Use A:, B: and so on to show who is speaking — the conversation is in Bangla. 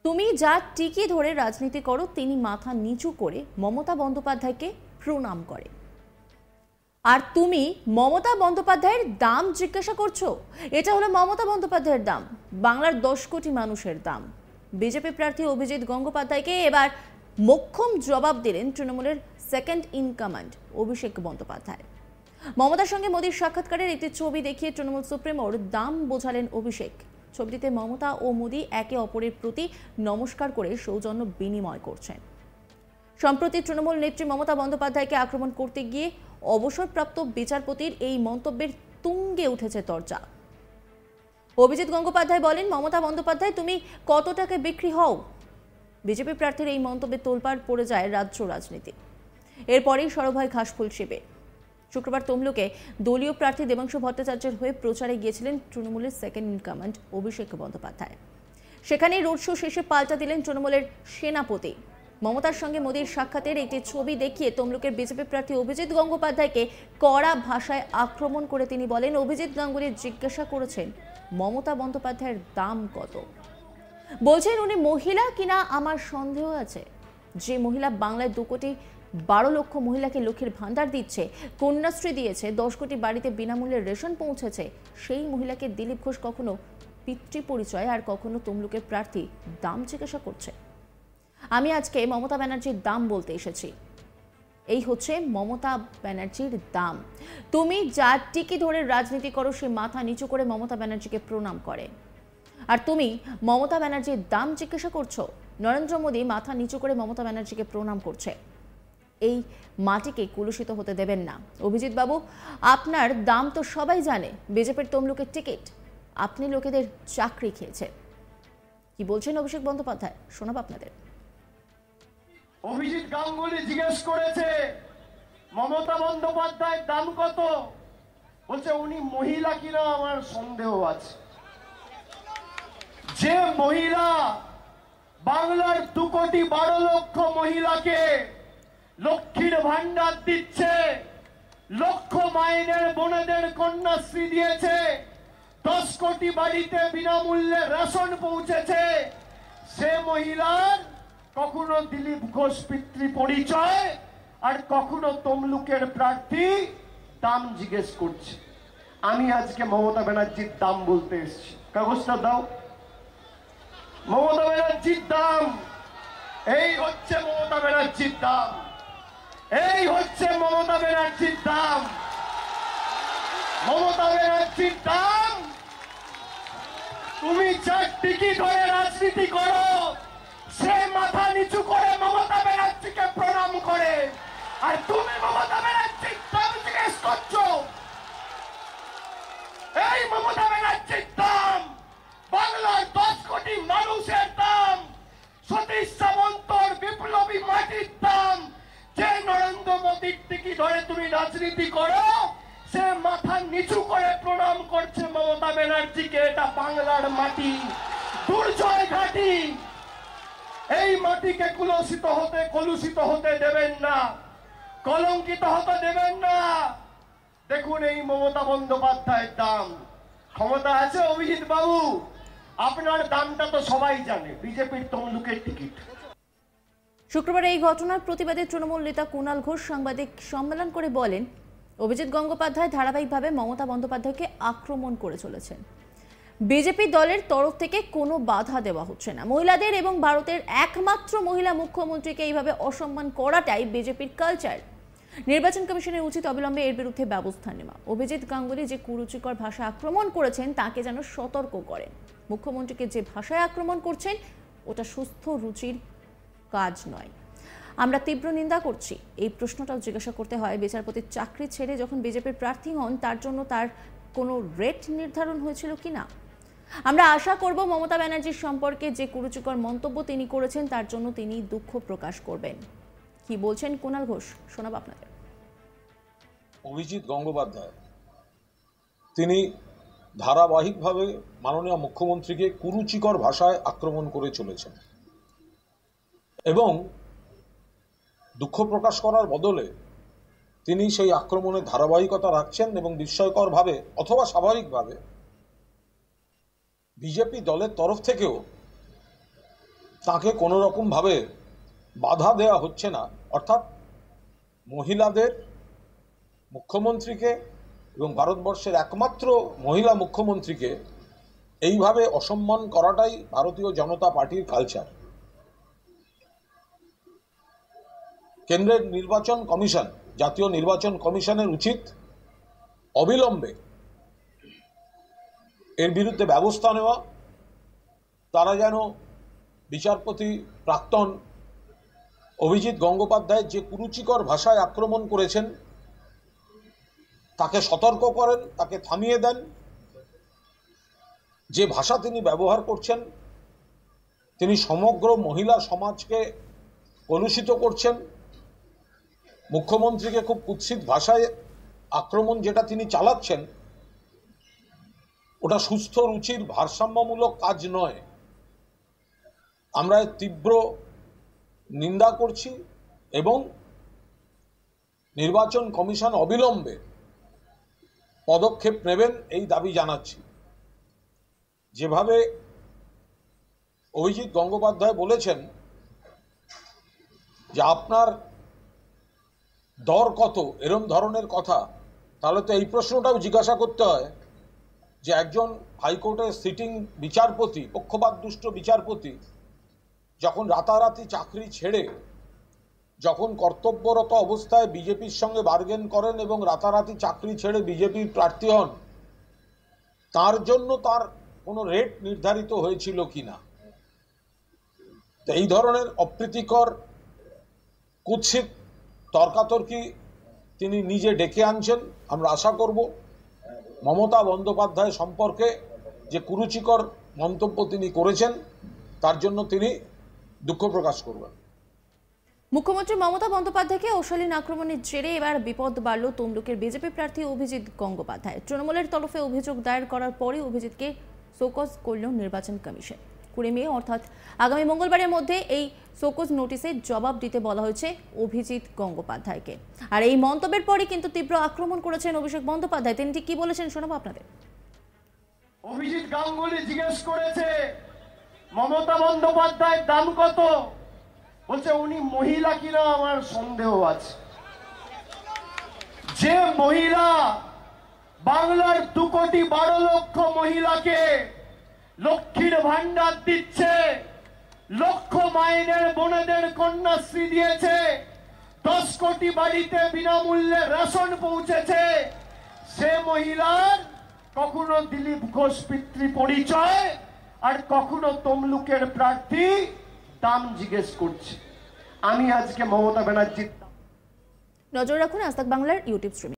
A: তুমি যা টিকি ধরে রাজনীতি করো তিনি মাথা নিচু করে মমতা বন্দ্যোপাধ্যায়কে প্রণাম করে। আর তুমি মমতা বন্দ্যোপাধ্যায়ের দাম জিজ্ঞাসা করছো। এটা হলো মমতা বন্দ্যোপাধ্যায়ের দাম, বাংলার 10 কোটি মানুষের দাম। বিজেপি প্রার্থী অভিজিৎ গঙ্গোপাধ্যায়কে এবার মোক্ষম জবাব দিলেন তৃণমূলের second in command Abhishek Bandyopadhyay. মমতার সঙ্গে মোদীর সাক্ষাৎকারের একটি ছবি দেখিয়ে তৃণমূল সুপ্রিমোর দাম বোঝালেন অভিষেক। ছবিটিতে মমতা ও মোদী একে অপরের প্রতি নমস্কার করে সৌজন্য বিনিময় করছেন। সম্প্রতি তৃণমূল নেত্রী মমতা বন্দ্যোপাধ্যায়কে আক্রমণ করতে গিয়ে অবসরপ্রাপ্ত বিচারপতির এই মন্তব্যের তুঙ্গে উঠেছে চর্চা। অভিজিৎ গঙ্গোপাধ্যায় বলেন, মমতা বন্দ্যোপাধ্যায় তুমি কত টাকা বিক্রি হও? বিজেপি প্রার্থীর এই মন্তব্যে তোলপাড় পড়ে যায় রাজ্য রাজনীতি। এরপরেই সরব হয় ঘাসফুল শিবির। শুক্রবার তমলুকে দলীয় প্রার্থী দেবাংশু ভট্টাচার্যের হয়ে প্রচারে গিয়েছিলেন তৃণমূলের second in command Abhishek Bandyopadhyay. সেখানেই রোড শো শেষে পাল্টা দিলেন তৃণমূলের সেনাপতি। মমতার সঙ্গে মোদীর সাক্ষাতের একটি ছবি দেখিয়ে তমলুকের বিজেপি প্রার্থী অভিজিৎ গঙ্গোপাধ্যায়কে কড়া ভাষায় আক্রমণ করে তিনি বলেন, অভিজিৎ গাঙ্গুলি জিজ্ঞাসা করেছেন মমতা বন্দ্যোপাধ্যায়ের দাম কত। বলছেন উনি মহিলা কিনা আমার সন্দেহ আছে। যে মহিলা বাংলায় 2,12 লক্ষ মহিলাকে লক্ষ্মীর ভান্ডার দিচ্ছে, কন্যাশ্রী দিয়েছে, 10 কোটি বাড়িতে বিনামূল্যে রেশন পৌঁছেছে, সেই মহিলাকে দিলীপ ঘোষ কখনো পিতৃ পরিচয় আর কখনো তমলুকের প্রার্থী দাম জিজ্ঞাসা করছে। আমি আজকে মমতা ব্যানার্জির দাম বলতে এসেছি। এই হচ্ছে মমতা ব্যানার্জির দাম। তুমি যার টিকি ধরে রাজনীতি করো সে মাথা নিচু করে মমতা ব্যানার্জিকে প্রণাম করে। আর তুমি মমতা ব্যানার্জির দাম জিজ্ঞাসা করছো। নরেন্দ্র মোদী মাথা নিচু করে মমতা ব্যানার্জিকে প্রণাম করছে। এই মাটিকে কুলুষিত হতে দেবেন না। অভিজিৎ বাবু, আপনার দাম তো সবাই জানে। বিজেপির তমলুকের টিকিট, আপনি লোকেদের চাকরি খেয়েছে। কি বলছেন অভিষেক বন্দ্যোপাধ্যায়, শোনাব আপনাদের।
B: অভিজিৎ গাঙ্গুলি জিজ্ঞেস করেছে মমতা বন্দ্যোপাধ্যায়ের দাম কত। বলছে উনি মহিলা কিনা আমার সন্দেহ আছে। যে মহিলা বাংলার 2,12 লক্ষ মহিলাকে লক্ষ্মীর ভান্ডার দিচ্ছে, লক্ষ মাইনের বোনেদের কন্যাশ্রী দিয়েছে, 10 কোটি বাড়িতে বিনামূল্যে রেশন পৌঁছেছে, সে মহিলার কখনো দিলীপ ঘোষ পিতৃ পরিচয় আর কখনো তমলুকের প্রার্থী দাম জিজ্ঞেস করছে। আমি আজকে মমতা ব্যানার্জির দাম বলতে এসেছি। কাগজটা দাও। মমতা ব্যানার্জির দাম, এই হচ্ছে মমতা ব্যানার্জির দাম, এই হচ্ছে মমতা ব্যানার্জির দাম। মমতা ব্যানার্জির দাম, তুমি যার টিকি ধরে রাজনীতি করো সে মাথা নিচু করে মমতা ব্যানার্জিকে প্রণাম করে। আর তুমি মমতা ব্যানার্জির দাম জিজ্ঞেস করছো। এই মমতা ব্যানার্জির দাম বাংলার 10 কোটি মানুষের দাম, সতীশ সামন্তর বিপ্লবী মাটির দাম। যে নরেন্দ্র মোদীর টিকি ধরে তুমি রাজনীতি করো সে মাথা নিচু করে প্রণাম করছে মমতা ব্যানার্জিকে। এটা বাংলার মাটি, দুর্জয় ঘাটি। এই মাটিকে কলুষিত হতে দেবেন না, কলঙ্কিত হতে দেবেন না। দেখুন এই মমতা বন্দ্যোপাধ্যায়ের দাম। ক্ষমতা আছে অভিজিৎ বাবু, আপনার দামটা তো সবাই জানে, বিজেপির তমলুকের টিকিট।
A: শুক্রবার এই ঘটনার প্রতিবাদে তৃণমূল নেতা কুণাল ঘোষ সাংবাদিক সম্মেলন করে বলেন, অভিজিৎ গঙ্গোপাধ্যায় ধারাবাহিকভাবে মমতা বন্দ্যোপাধ্যায়কে আক্রমণ করে চলেছেন। বিজেপি দলের তরফ থেকে কোনো বাধা দেওয়া হচ্ছে না। মহিলাদের এবং ভারতের একমাত্র মহিলা মুখ্যমন্ত্রীকে এইভাবে অসম্মান করাটাই বিজেপির কালচার। নির্বাচন কমিশনের উচিত অবিলম্বে এর বিরুদ্ধে ব্যবস্থা নেওয়া। অভিজিৎ গাঙ্গুলি যে কুরুচিকর ভাষা আক্রমণ করেছেন তাকে যেন সতর্ক করেন। মুখ্যমন্ত্রীকে যে ভাষায় আক্রমণ করছেন ওটা সুস্থ রুচির কাজ নয়। আমরা তীব্র নিন্দা করছি। এই প্রশ্নটাও জিজ্ঞাসা করতে হয়, বিচারপতির চাকরি ছেড়ে যখন বিজেপির প্রার্থী হন তার জন্য তার কোনো রেট নির্ধারণ হয়েছিল কিনা। আমরা আশা করব মমতা ব্যানার্জির সম্পর্কে যে কুরুচিকর মন্তব্য তিনি করেছেন তার জন্য তিনি দুঃখ প্রকাশ করবেন। কি বলছেন কুণাল ঘোষ, শোনাব আপনাদের।
C: অভিজিৎ গঙ্গোপাধ্যায় তিনি ধারাবাহিকভাবে মাননীয় মুখ্যমন্ত্রীকে কুরুচিকর ভাষায় আক্রমণ করে চলেছেন এবং দুঃখ প্রকাশ করার বদলে তিনি সেই আক্রমণের ধারাবাহিকতা রাখছেন এবং বিস্ময়করভাবে অথবা স্বাভাবিকভাবে বিজেপি দলের তরফ থেকেও তাকে কোনো রকমভাবে বাধা দেয়া হচ্ছে না, অর্থাৎ মহিলাদের মুখ্যমন্ত্রীকে এবং ভারতবর্ষের একমাত্র মহিলা মুখ্যমন্ত্রীকে এইভাবে অসম্মান করাটাই ভারতীয় জনতা পার্টির কালচার। কেন্দ্রের নির্বাচন কমিশন, জাতীয় নির্বাচন কমিশনের উচিত অবিলম্বে এর বিরুদ্ধে ব্যবস্থা নেওয়া। তারা যেন বিচারপতি প্রাক্তন অভিজিৎ গঙ্গোপাধ্যায় যে কুরুচিকর ভাষায় আক্রমণ করেছেন তাকে সতর্ক করেন, তাকে থামিয়ে দেন। যে ভাষা তিনি ব্যবহার করছেন, তিনি সমগ্র মহিলা সমাজকে কলুষিত করছেন। মুখ্যমন্ত্রীকে খুব কুৎসিত ভাষায় আক্রমণ যেটা তিনি চালাচ্ছেন, ওটা সুস্থ রুচির ভারসাম্যমূলক কাজ নয়। আমরা এর তীব্র নিন্দা করছি এবং নির্বাচন কমিশন অবিলম্বে পদক্ষেপ নেবেন এই দাবি জানাচ্ছি। যেভাবে অভিজিৎ গঙ্গোপাধ্যায় বলেছেন যে আপনার দর কত, এরম ধরনের কথা, তাহলে তো এই প্রশ্নটাও জিজ্ঞাসা করতে হয় যে একজন হাইকোর্টের সিটিং বিচারপতি, পক্ষপাতদুষ্ট বিচারপতি, যখন রাতারাতি চাকরি ছেড়ে, যখন কর্তব্যরত অবস্থায় বিজেপির সঙ্গে বার্গেন করেন এবং রাতারাতি চাকরি ছেড়ে বিজেপির প্রার্থী হন, তার জন্য তার কোনো রেট নির্ধারিত হয়েছিল কিনা। তো এই ধরনের অপ্রীতিকর কুৎসিত তর্কাতর্কি তিনি নিজে ডেকে আনছেন। আমরা আশা করব মমতা বন্দ্যোপাধ্যায় সম্পর্কে যে কুরুচিকর মন্তব্য তিনি করেছেন তার জন্য তিনি দুঃখ প্রকাশ করবেন।
A: মুখ্যমন্ত্রী মমতা বন্দ্যোপাধ্যায়কে অশালীন আক্রমণের জেরে এবার বিপদ বাড়ল তমলুকের বিজেপি প্রার্থী অভিজিৎ গঙ্গোপাধ্যায়। তৃণমূলের তরফে অভিযোগ দায়ের করার পরে অভিজিৎকে শোকজ করল নির্বাচন কমিশন। 20 মে অর্থাৎ আগামী মঙ্গলবারের মধ্যে এই শোকজ নোটিশে জবাব দিতে বলা হয়েছে অভিজিৎ গঙ্গোপাধ্যায়কে। আর এই মন্তব্যের পরে কিন্তু তীব্র আক্রমণ করেছেন অভিষেক বন্দ্যোপাধ্যায়। তিনি ঠিক কি বলেছেন শোনাবো আপনাদের।
B: অভিজিৎ গাঙ্গুলি জিজ্ঞেস করেছে মমতা বন্দ্যোপাধ্যায়ের দাম কত, বলছে উনি মহিলা কিনা আমার সন্দেহ আছে। যে মহিলা বাংলার 2,12,00,000 মহিলাকে লক্ষ্মীর ভান্ডার দিচ্ছে, লক্ষ মাইনের বোনেদের কন্যাশ্রী দিয়েছে, 10 কোটি বাড়িতে বিনামূল্যে রেশন পৌঁছেছে, সে মহিলার কখনো দিলীপ ঘোষ পিতৃ পরিচয় আর কখনো তমলুকের প্রার্থী দাম জিজ্ঞেস করছে। আমি আজকে মমতা ব্যানার্জির
A: নজর রাখুন আজ তাক বাংলার ইউটিউব স্ট্রিমে।